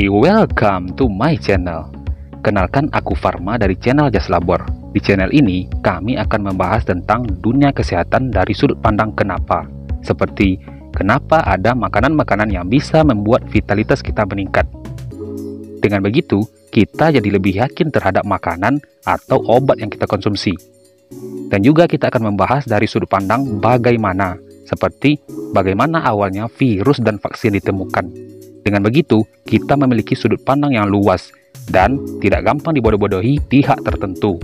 Hey, welcome to my channel. Kenalkan, aku Farma dari channel Jaslabor. Di channel ini, kami akan membahas tentang dunia kesehatan dari sudut pandang kenapa. Seperti, kenapa ada makanan-makanan yang bisa membuat vitalitas kita meningkat. Dengan begitu, kita jadi lebih yakin terhadap makanan atau obat yang kita konsumsi. Dan juga kita akan membahas dari sudut pandang bagaimana, seperti bagaimana awalnya virus dan vaksin ditemukan. Dengan begitu, kita memiliki sudut pandang yang luas dan tidak gampang dibodoh-bodohi pihak tertentu.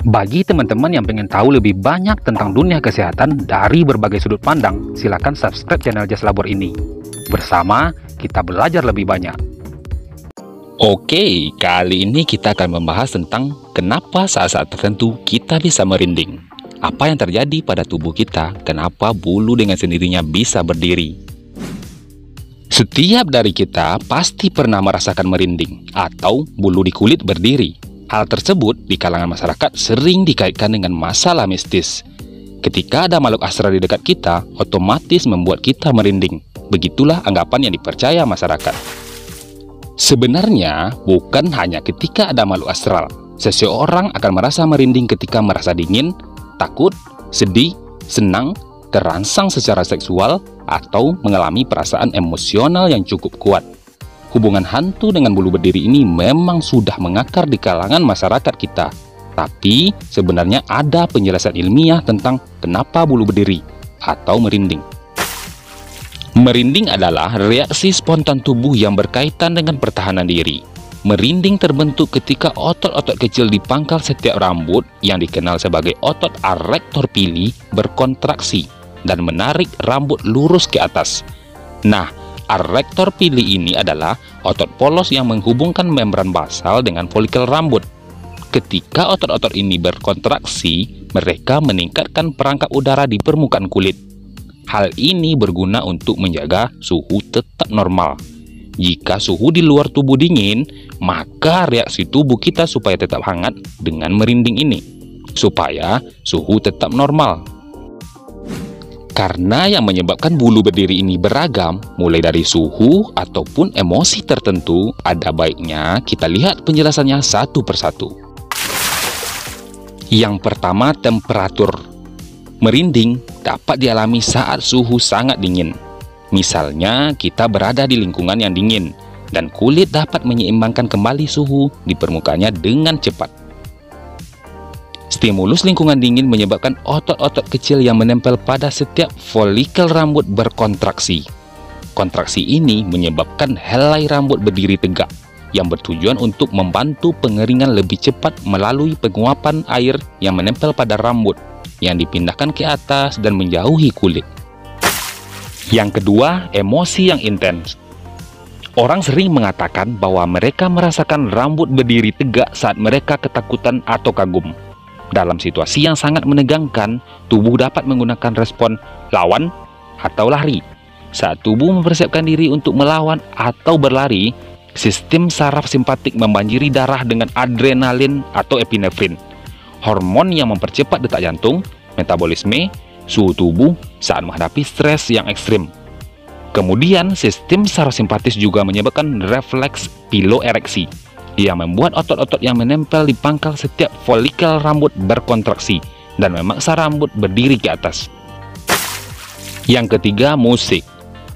Bagi teman-teman yang ingin tahu lebih banyak tentang dunia kesehatan dari berbagai sudut pandang, silakan subscribe channel Jaslabor ini. Bersama, kita belajar lebih banyak. Oke, kali ini kita akan membahas tentang kenapa saat-saat tertentu kita bisa merinding. Apa yang terjadi pada tubuh kita, kenapa bulu dengan sendirinya bisa berdiri. Setiap dari kita pasti pernah merasakan merinding atau bulu di kulit berdiri. Hal tersebut di kalangan masyarakat sering dikaitkan dengan masalah mistis. Ketika ada makhluk astral di dekat kita, otomatis membuat kita merinding. Begitulah anggapan yang dipercaya masyarakat. Sebenarnya, bukan hanya ketika ada makhluk astral. Seseorang akan merasa merinding ketika merasa dingin, takut, sedih, senang, terangsang secara seksual, atau mengalami perasaan emosional yang cukup kuat. Hubungan hantu dengan bulu berdiri ini memang sudah mengakar di kalangan masyarakat kita. Tapi sebenarnya ada penjelasan ilmiah tentang kenapa bulu berdiri atau merinding. Merinding adalah reaksi spontan tubuh yang berkaitan dengan pertahanan diri. Merinding terbentuk ketika otot-otot kecil di pangkal setiap rambut yang dikenal sebagai otot arrektor pili berkontraksi dan menarik rambut lurus ke atas. Nah, arrektor pili ini adalah otot polos yang menghubungkan membran basal dengan folikel rambut. Ketika otot-otot ini berkontraksi, mereka meningkatkan perangkap udara di permukaan kulit. Hal ini berguna untuk menjaga suhu tetap normal. Jika suhu di luar tubuh dingin, maka reaksi tubuh kita supaya tetap hangat dengan merinding ini, supaya suhu tetap normal. Karena yang menyebabkan bulu berdiri ini beragam, mulai dari suhu ataupun emosi tertentu, ada baiknya kita lihat penjelasannya satu persatu. Yang pertama, temperatur. Merinding dapat dialami saat suhu sangat dingin. Misalnya, kita berada di lingkungan yang dingin, dan kulit dapat menyeimbangkan kembali suhu di permukaannya dengan cepat. Stimulus lingkungan dingin menyebabkan otot-otot kecil yang menempel pada setiap folikel rambut berkontraksi. Kontraksi ini menyebabkan helai rambut berdiri tegak, yang bertujuan untuk membantu pengeringan lebih cepat melalui penguapan air yang menempel pada rambut, yang dipindahkan ke atas dan menjauhi kulit. Yang kedua, emosi yang intens. Orang sering mengatakan bahwa mereka merasakan rambut berdiri tegak saat mereka ketakutan atau kagum. Dalam situasi yang sangat menegangkan, tubuh dapat menggunakan respon lawan atau lari. Saat tubuh mempersiapkan diri untuk melawan atau berlari, sistem saraf simpatik membanjiri darah dengan adrenalin atau epinefrin, hormon yang mempercepat detak jantung, metabolisme, suhu tubuh saat menghadapi stres yang ekstrim. Kemudian, sistem saraf simpatis juga menyebabkan refleks piloereksi, yang membuat otot-otot yang menempel di pangkal setiap folikel rambut berkontraksi dan memaksa rambut berdiri ke atas. Yang ketiga, musik.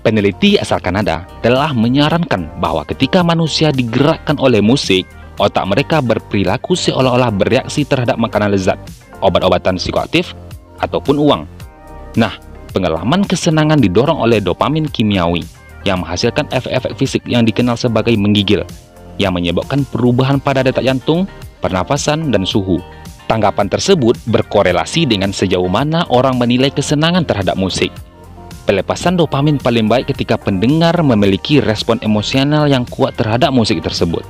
Peneliti asal Kanada telah menyarankan bahwa ketika manusia digerakkan oleh musik, otak mereka berperilaku seolah-olah bereaksi terhadap makanan lezat, obat-obatan psikoaktif, ataupun uang. Nah, pengalaman kesenangan didorong oleh dopamin kimiawi yang menghasilkan efek-efek fisik yang dikenal sebagai menggigil, yang menyebabkan perubahan pada detak jantung, pernapasan, dan suhu. Tanggapan tersebut berkorelasi dengan sejauh mana orang menilai kesenangan terhadap musik. Pelepasan dopamin paling baik ketika pendengar memiliki respon emosional yang kuat terhadap musik tersebut.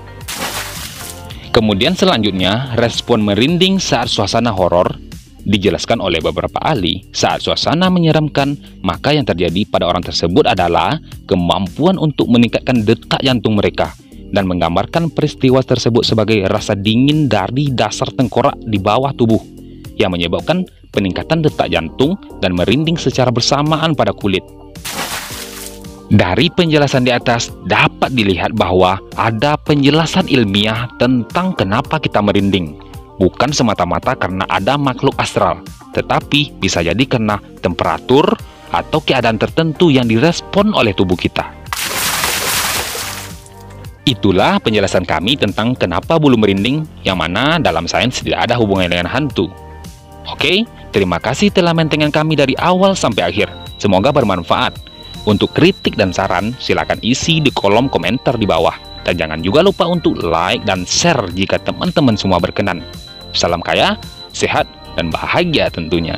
Kemudian selanjutnya, respon merinding saat suasana horor. Dijelaskan oleh beberapa ahli, saat suasana menyeramkan, maka yang terjadi pada orang tersebut adalah kemampuan untuk meningkatkan detak jantung mereka, dan menggambarkan peristiwa tersebut sebagai rasa dingin dari dasar tengkorak di bawah tubuh, yang menyebabkan peningkatan detak jantung dan merinding secara bersamaan pada kulit. Dari penjelasan di atas dapat dilihat bahwa ada penjelasan ilmiah tentang kenapa kita merinding. Bukan semata-mata karena ada makhluk astral, tetapi bisa jadi karena temperatur atau keadaan tertentu yang direspon oleh tubuh kita. Itulah penjelasan kami tentang kenapa bulu merinding, yang mana dalam sains tidak ada hubungannya dengan hantu. Oke, terima kasih telah mendengarkan kami dari awal sampai akhir. Semoga bermanfaat. Untuk kritik dan saran, silakan isi di kolom komentar di bawah. Dan jangan juga lupa untuk like dan share jika teman-teman semua berkenan. Salam kaya, sehat, dan bahagia tentunya.